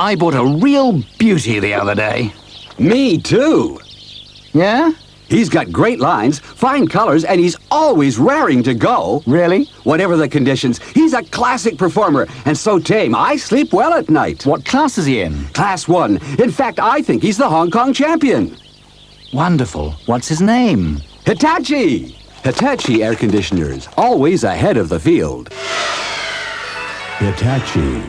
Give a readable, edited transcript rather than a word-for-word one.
I bought a real beauty the other day. Me too. Yeah? He's got great lines, fine colors, and he's always raring to go. Really? Whatever the conditions, he's a classic performer, and so tame, I sleep well at night. What class is he in? Class 1. In fact, I think he's the Hong Kong champion. Wonderful. What's his name? Hitachi! Hitachi air conditioners, always ahead of the field. Hitachi.